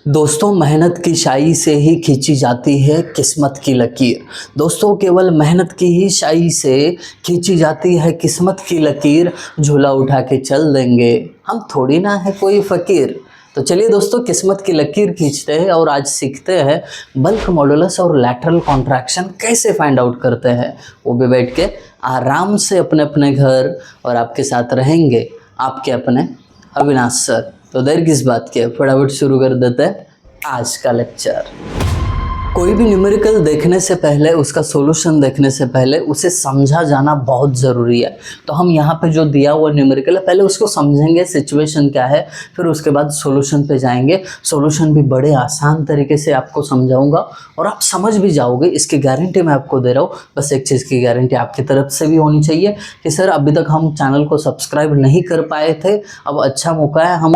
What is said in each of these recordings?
दोस्तों, मेहनत की शाई से ही खींची जाती है किस्मत की लकीर। दोस्तों, केवल मेहनत की ही शाई से खींची जाती है किस्मत की लकीर। झूला उठा के चल देंगे, हम थोड़ी ना है कोई फ़कीर। तो चलिए दोस्तों, किस्मत की लकीर खींचते हैं और आज सीखते हैं बल्क मॉडुलस और लैटरल कॉन्ट्रैक्शन कैसे फाइंड आउट करते हैं। वो भी बैठ के आराम से अपने अपने घर, और आपके साथ रहेंगे आपके अपने अविनाश सर। तो देर किस बात की, फटाफट शुरू कर देते हैं आज का लेक्चर। कोई भी न्यूमेरिकल देखने से पहले, उसका सॉल्यूशन देखने से पहले उसे समझा जाना बहुत ज़रूरी है। तो हम यहाँ पे जो दिया हुआ न्यूमेरिकल है, पहले उसको समझेंगे, सिचुएशन क्या है, फिर उसके बाद सॉल्यूशन पे जाएंगे। सॉल्यूशन भी बड़े आसान तरीके से आपको समझाऊंगा और आप समझ भी जाओगे, इसकी गारंटी मैं आपको दे रहा हूँ। बस एक चीज़ की गारंटी आपकी तरफ से भी होनी चाहिए कि सर अभी तक हम चैनल को सब्सक्राइब नहीं कर पाए थे, अब अच्छा मौका है, हम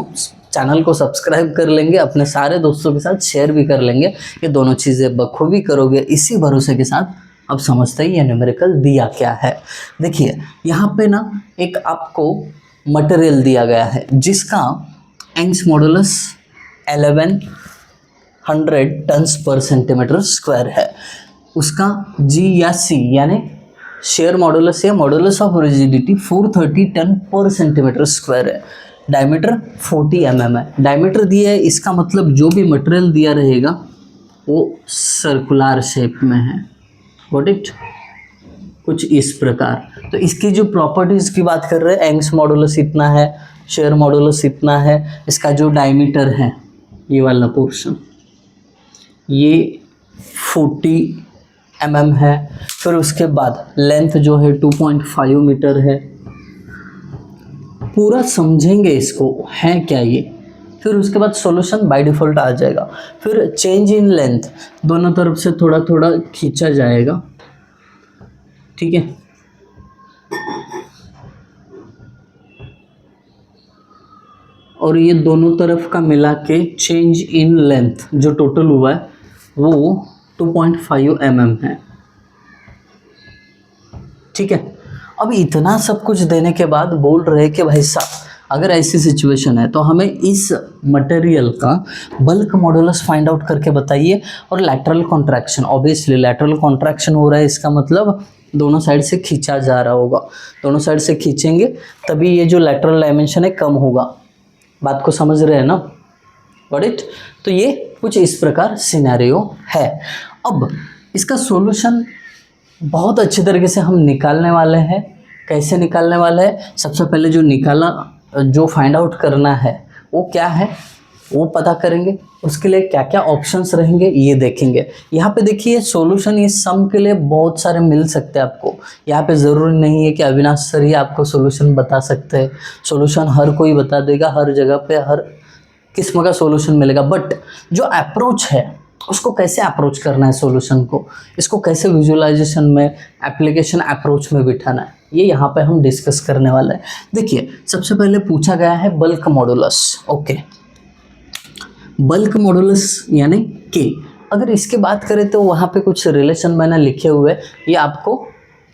चैनल को सब्सक्राइब कर लेंगे, अपने सारे दोस्तों के साथ शेयर भी कर लेंगे। ये दोनों चीज़ें बखूबी करोगे, इसी भरोसे के साथ अब समझते ही ये न्यूमेरिकल दिया क्या है। देखिए यहाँ पे ना एक आपको मटेरियल दिया गया है जिसका यंग्स मॉडुलस 1100 टन्स पर सेंटीमीटर स्क्वायर है। उसका जी या सी यानी शेयर मॉडुलस या मॉडुलस ऑफ रिजिडिटी 430 टन पर सेंटीमीटर स्क्वायर है। डायमीटर 40 mm है। डायमीटर दिया है, इसका मतलब जो भी मटेरियल दिया रहेगा वो सर्कुलर शेप में है। Got it? कुछ इस प्रकार। तो इसकी जो प्रॉपर्टीज़ की बात कर रहे हैं, यंग्स मॉडुलस इतना है, शेयर मॉडुलस इतना है, इसका जो डायमीटर है ये वाला पोर्शन ये 40 mm है। फिर उसके बाद लेंथ जो है 2.5 मीटर है। पूरा समझेंगे इसको है क्या ये। फिर उसके बाद सॉल्यूशन बाय डिफ़ॉल्ट आ जाएगा। फिर चेंज इन लेंथ, दोनों तरफ से थोड़ा थोड़ा खींचा जाएगा, ठीक है। और ये दोनों तरफ का मिला के चेंज इन लेंथ जो टोटल हुआ है वो 2.5 mm है, ठीक है। अब इतना सब कुछ देने के बाद बोल रहे कि भाई साहब अगर ऐसी सिचुएशन है तो हमें इस मटेरियल का बल्क मॉडुलस फाइंड आउट करके बताइए और lateral contraction. Obviously lateral contraction हो रहा है, इसका मतलब दोनों साइड से खींचा जा रहा होगा। दोनों साइड से खींचेंगे तभी ये जो लैटरल डायमेंशन है कम होगा। बात को समझ रहे हैं ना? Got it? तो ये कुछ इस प्रकार सिनेरियो है। अब इसका सॉल्यूशन बहुत अच्छे तरीके से हम निकालने वाले हैं। कैसे निकालने वाले हैं? सबसे पहले जो फाइंड आउट करना है वो क्या है वो पता करेंगे। उसके लिए क्या क्या ऑप्शंस रहेंगे ये देखेंगे। यहाँ पे देखिए सॉल्यूशन इस सम के लिए बहुत सारे मिल सकते हैं आपको। यहाँ पे ज़रूरी नहीं है कि अविनाश सर ही आपको सॉल्यूशन बता सकते हैं। सॉल्यूशन हर कोई बता देगा, हर जगह पे हर किस्म का सॉल्यूशन मिलेगा। बट जो अप्रोच है उसको कैसे अप्रोच करना है सॉल्यूशन को, इसको कैसे विजुअलाइजेशन में, एप्लीकेशन अप्रोच में बिठाना है, ये यहाँ पे हम डिस्कस करने वाले हैं। देखिए सबसे पहले पूछा गया है bulk modulus. Okay, bulk modulus यानी के। अगर इसकी बात करें तो वहाँ पे कुछ रिलेशन मैंने लिखे हुए, ये आपको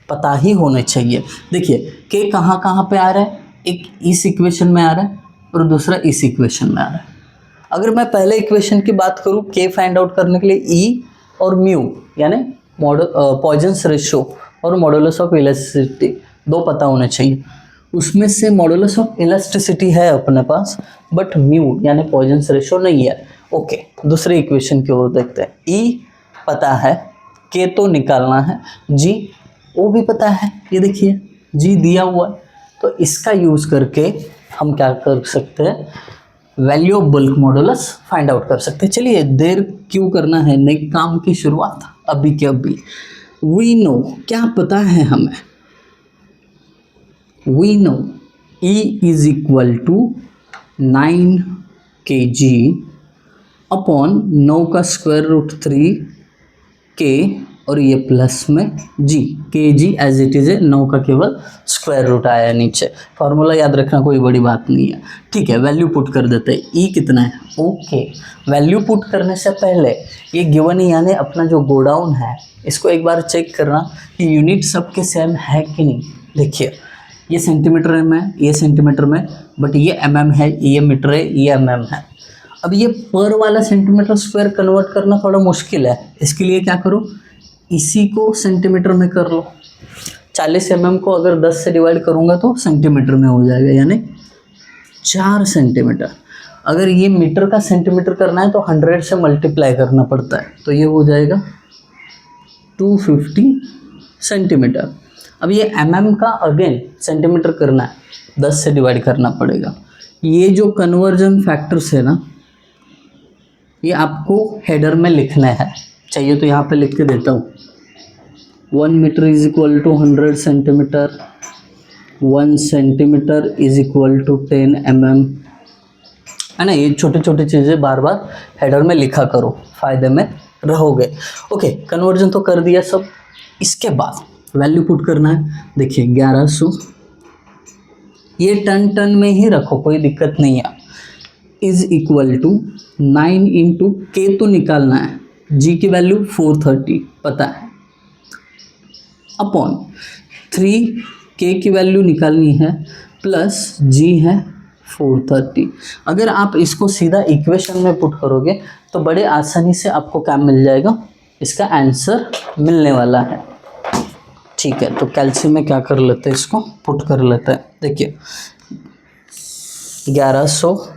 पता ही होने चाहिए। देखिए के कहाँ कहाँ पे आ रहा है, एक इस इक्वेशन में आ रहा है और दूसरा इस इक्वेशन में आ रहा है। अगर मैं पहले इक्वेशन की बात करूँ, के फाइंड आउट करने के लिए ई और म्यू यानी पॉइजन्स रेशो और मॉडुलस ऑफ इलास्टिसिटी दो पता होने चाहिए। उसमें से मॉडुलस ऑफ इलास्टिसिटी है अपने पास, बट म्यू यानी पॉइजन्स रेशो नहीं है। ओके, दूसरे इक्वेशन की ओर देखते हैं। ई पता है, के तो निकालना है, जी वो भी पता है, ये देखिए जी दिया हुआ है। तो इसका यूज़ करके हम क्या कर सकते हैं, value of bulk modulus find out कर सकते हैं। चलिए देर क्यों करना है, नए काम की शुरुआत अभी के अभी। वी नो, क्या पता है हमें, we know E is equal to 9 kg upon 9 का स्क्वायर रूट 3 के और ये प्लस में जी, के जी एज इट इज़ है। 9 का केवल स्क्वायर रूट आया नीचे। फार्मूला याद रखना कोई बड़ी बात नहीं है, ठीक है। वैल्यू पुट कर देते हैं, ई कितना है। ओके, वैल्यू पुट करने से पहले ये गिवन यानी अपना जो गोडाउन है इसको एक बार चेक करना कि यूनिट सबके सेम है कि नहीं। देखिए ये सेंटीमीटर में, ये सेंटीमीटर में, बट ये mm है, ये मीटर है, ये mm है। अब ये पर वाला सेंटीमीटर स्क्वायर कन्वर्ट करना थोड़ा मुश्किल है, इसके लिए क्या करो, इसी को सेंटीमीटर में कर लो। 40 mm को अगर 10 से डिवाइड करूँगा तो सेंटीमीटर में हो जाएगा, यानी 4 सेंटीमीटर। अगर ये मीटर का सेंटीमीटर करना है तो 100 से मल्टीप्लाई करना पड़ता है, तो ये हो जाएगा 250 सेंटीमीटर। अब ये mm का अगेन सेंटीमीटर करना है, 10 से डिवाइड करना पड़ेगा। ये जो कन्वर्जन फैक्टर्स है ना, ये आपको हेडर में लिखना है, चाहिए तो यहाँ पे लिख के देता हूँ। 1 metre is equal to 100 centimetre, 1 centimetre is equal to 10 mm, है ना। ये छोटे छोटे चीज़ें बार बार हेडर में लिखा करो, फ़ायदे में रहोगे। ओके, कन्वर्जन तो कर दिया सब। इसके बाद वैल्यू पुट करना है। देखिए 1100, ये टन में ही रखो, कोई दिक्कत नहीं है। इज इक्वल टू 9 इंटू के तो निकालना है, जी की वैल्यू 430 पता है, अपॉन 3 के की वैल्यू निकालनी है, प्लस जी है 430। अगर आप इसको सीधा इक्वेशन में पुट करोगे तो बड़े आसानी से आपको क्या मिल जाएगा, इसका आंसर मिलने वाला है। ठीक है, तो कैल्शियम में क्या कर लेते हैं, इसको पुट कर लेते हैं। देखिए 1100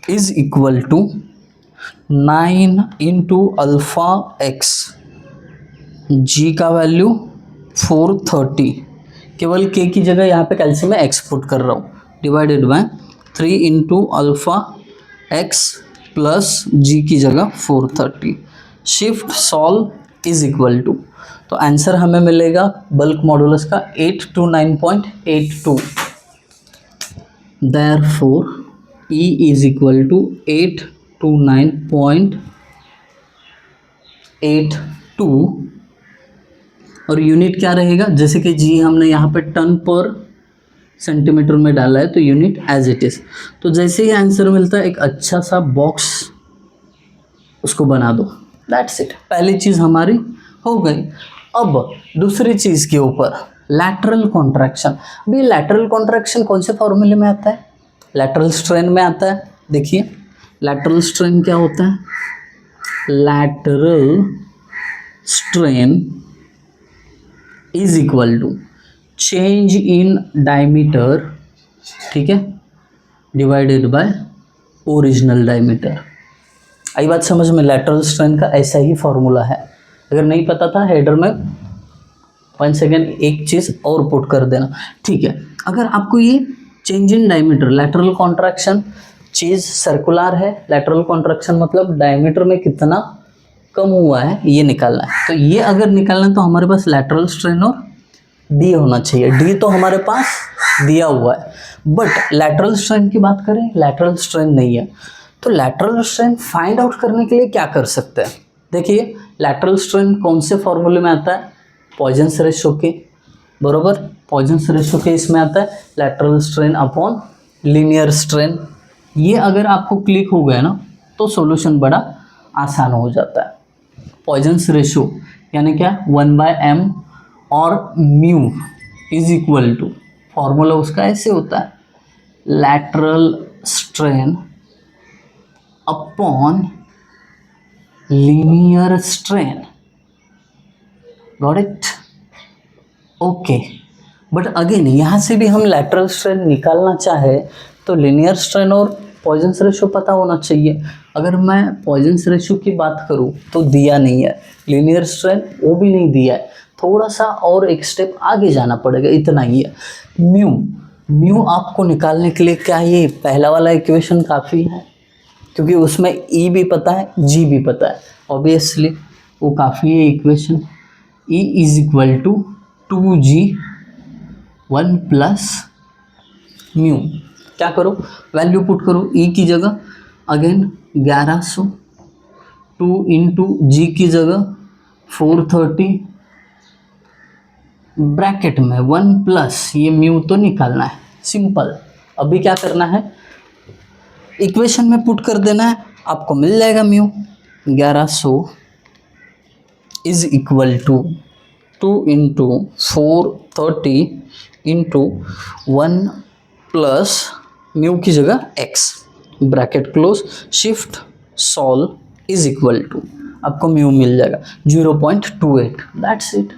is equal to 9 into alpha x, G का वैल्यू 430, केवल के की जगह यहाँ पे कैल्शियम में एक्स पुट कर रहा हूँ, divided by 3 into alpha x plus G की जगह 430। Shift solve is equal to, तो आंसर हमें मिलेगा बल्क मॉडुलस का 829.82। Therefore E is equal to 829.82, और यूनिट क्या रहेगा, जैसे कि जी हमने यहाँ पे टन पर सेंटीमीटर में डाला है तो यूनिट एज इट इज़। तो जैसे ही आंसर मिलता है एक अच्छा सा बॉक्स उसको बना दो, दैट्स इट। पहली चीज़ हमारी हो गई। अब दूसरी चीज़ के ऊपर लैटरल कॉन्ट्रैक्शन। अभी लैटरल कॉन्ट्रैक्शन कौन से फॉर्मूले में आता है, लैटरल स्ट्रेन में आता है। देखिए लैटरल स्ट्रेन क्या होता है, lateral strain is equal to change in diameter, ठीक है, डिवाइडेड बाय ओरिजिनल डायमीटर। आई बात समझ में, लैटरल स्ट्रेन का ऐसा ही फॉर्मूला है। अगर नहीं पता था हेडर में 1 सेकेंड एक चीज़ और पुट कर देना, ठीक है। अगर आपको ये change in diameter, lateral contraction, cheese circular है, लैटरल कॉन्ट्रैक्शन मतलब डायमीटर में कितना कम हुआ है ये निकालना है। तो ये अगर निकालना है तो हमारे पास लैटरल स्ट्रेन और डी होना चाहिए। डी तो हमारे पास दिया हुआ है, बट लैटरल स्ट्रेन की बात करें, लैटरल स्ट्रेन नहीं है। तो लैटरल स्ट्रेन फाइंड आउट करने के लिए क्या कर सकते हैं, देखिए लैटरल स्ट्रेन कौन से फॉर्मूले में आता है, पॉइजन्स रेशो के, बरोबर, पॉइजन्स रेशो के इसमें आता है lateral strain upon linear strain. ये अगर आपको क्लिक हो गया ना तो सॉल्यूशन बड़ा आसान हो जाता है। पॉइजन्स रेशो यानी क्या, 1/m और mu is equal to, formula उसका ऐसे होता है, lateral strain upon linear strain. Got it, okay. But again यहाँ से भी हम लैटरल स्ट्रेन निकालना चाहे तो लीनियर स्ट्रेन और पॉइजन्स रेशो पता होना चाहिए। अगर मैं पॉइजन्स रेशो की बात करूँ तो दिया नहीं है, लीनियर स्ट्रेन वो भी नहीं दिया है, थोड़ा सा और एक स्टेप आगे जाना पड़ेगा, इतना ही है। म्यू आपको निकालने के लिए क्या ये पहला वाला इक्वेशन काफ़ी है, क्योंकि उसमें ई भी पता है जी भी पता है, ऑब्वियसली वो काफ़ी है equation. E is equal to 2g 1 plus mu. क्या करो, वैल्यू पुट करो, ई की जगह अगेन 1100, 2 इंटू जी की जगह 430, ब्रैकेट में 1 प्लस ये म्यू तो निकालना है, सिंपल। अभी क्या करना है, इक्वेशन में पुट कर देना है, आपको मिल जाएगा mu. 1100 is equal to 2 into 430 into 1 plus mu की जगह x, bracket close, shift solve is equal to आपको म्यू मिल जाएगा 0.28, दैट्स इट।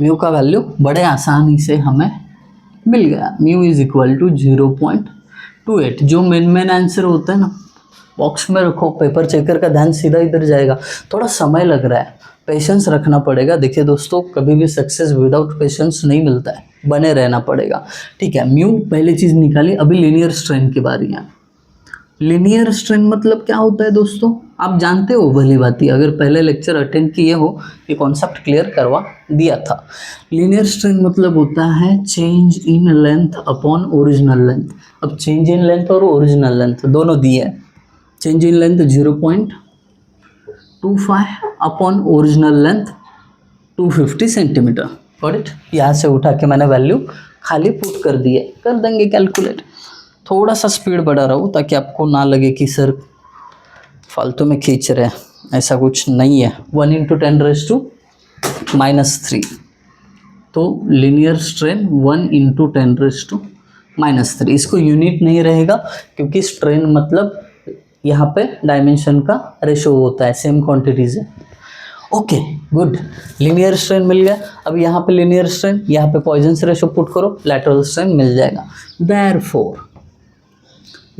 म्यू का वैल्यू बड़े आसानी से हमें मिल गया, म्यू इज इक्वल टू 0.28। जो मेन आंसर होता है ना, बॉक्स में रखो, पेपर चेकर का ध्यान सीधा इधर जाएगा, थोड़ा समय लग रहा है, पेशेंस रखना पड़ेगा। देखिए दोस्तों, कभी भी सक्सेस विदाउट पेशेंस नहीं मिलता है, बने रहना पड़ेगा। ठीक है, म्यू पहली चीज़ निकाली। अभी लीनियर स्ट्रेन की बारी है। लीनियर स्ट्रेन मतलब क्या होता है दोस्तों, आप जानते हो भली बाती, अगर पहले लेक्चर अटेंड किए हो, ये कॉन्सेप्ट क्लियर करवा दिया था। लीनियर स्ट्रेन मतलब होता है change in length upon original length. अब चेंज इन लेंथ और ओरिजिनल लेंथ दोनों दिए हैं। Change in length 0.25 upon original length 250 centimetre. Got it. यहाँ से उठा के मैंने वैल्यू खाली पुट कर दिए, कर देंगे कैलकुलेट। थोड़ा सा स्पीड बढ़ा रहा हूँ ताकि आपको ना लगे कि सर फालतू में खींच रहे हैं, ऐसा कुछ नहीं है। 1 × 10⁻³ तो लीनियर स्ट्रेन 1 × 10⁻⁻3। इसको यूनिट नहीं रहेगा क्योंकि स्ट्रेन मतलब यहाँ पे डायमेंशन का रेशो होता है, सेम क्वांटिटीज है। ओके गुड, लीनियर स्ट्रेन मिल गया। अब यहाँ पे लीनियर स्ट्रेन, यहाँ पे पॉइजन्स रेशो पुट करो, लैटरल स्ट्रेन मिल जाएगा। देयरफॉर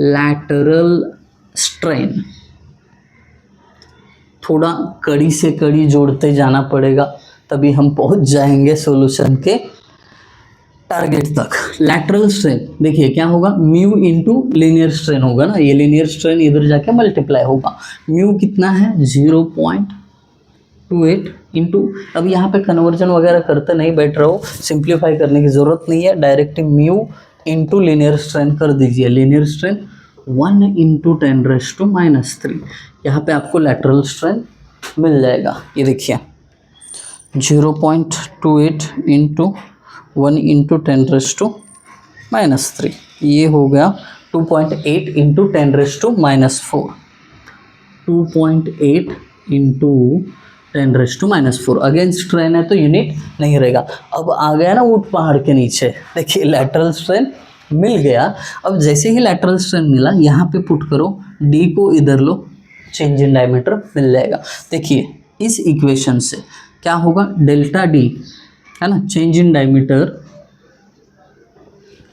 लैटरल स्ट्रेन, थोड़ा कड़ी से कड़ी जोड़ते जाना पड़ेगा, तभी हम पहुंच जाएंगे सॉल्यूशन के टारगेट तक। लैटरल स्ट्रेन देखिए क्या होगा, म्यू इंटू लीनियर स्ट्रेन होगा ना, ये लीनियर स्ट्रेन इधर जाके मल्टीप्लाई होगा। म्यू कितना है 0.28 इंटू, अब यहाँ पे कन्वर्जन वगैरह करते नहीं बैठ रहो, सिंप्लीफाई करने की ज़रूरत नहीं है, direct mu into linear strain कर दीजिए। लीनियर स्ट्रेन 1 × 10⁻⁻3, यहाँ पे आपको लैटरल स्ट्रेन मिल जाएगा। ये देखिए 0.28 इंटू 1 × 10⁻⁻3, ये हो गया 2.8 × 10⁻⁻4, 2.8 × 10⁻⁻4। अगेन स्ट्रेन है तो यूनिट नहीं रहेगा। अब आ गया ना ऊंट पहाड़ के नीचे, देखिए लैटरल स्ट्रेन मिल गया। अब जैसे ही लैटरल स्ट्रेन मिला, यहाँ पे पुट करो, डी को इधर लो, चेंज इन डायमीटर मिल जाएगा। देखिए इस इक्वेशन से क्या होगा, डेल्टा डी है ना, change in diameter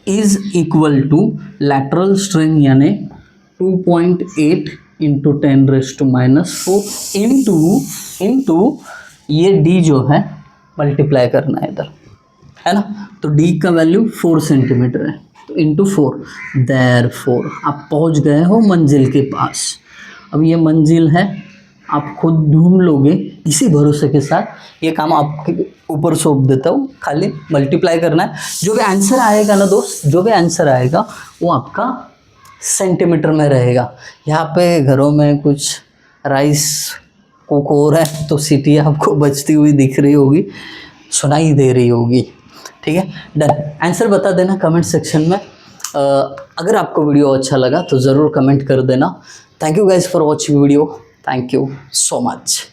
is equal to lateral strain यानी 2.8 × 10⁻⁻4 इंटू ये डी जो है मल्टीप्लाई करना है इधर, है ना, तो डी का वैल्यू 4 सेंटीमीटर है, तो इंटू 4। देयरफॉर आप पहुंच गए हो मंजिल के पास। अब ये मंजिल है, आप खुद ढूंढ लोगे, इसी भरोसे के साथ ये काम आपके ऊपर सौंप देता हूँ, खाली मल्टीप्लाई करना है। जो भी आंसर आएगा ना दोस्त, जो भी आंसर आएगा वो आपका सेंटीमीटर में रहेगा। यहाँ पे घरों में कुछ राइस कुक हो रहा है तो सीटी आपको बजती हुई दिख रही होगी, सुनाई दे रही होगी। ठीक है, डन। आंसर बता देना कमेंट सेक्शन में। अगर आपको वीडियो अच्छा लगा तो ज़रूर कमेंट कर देना। Thank you guys for watching video, thank you so much.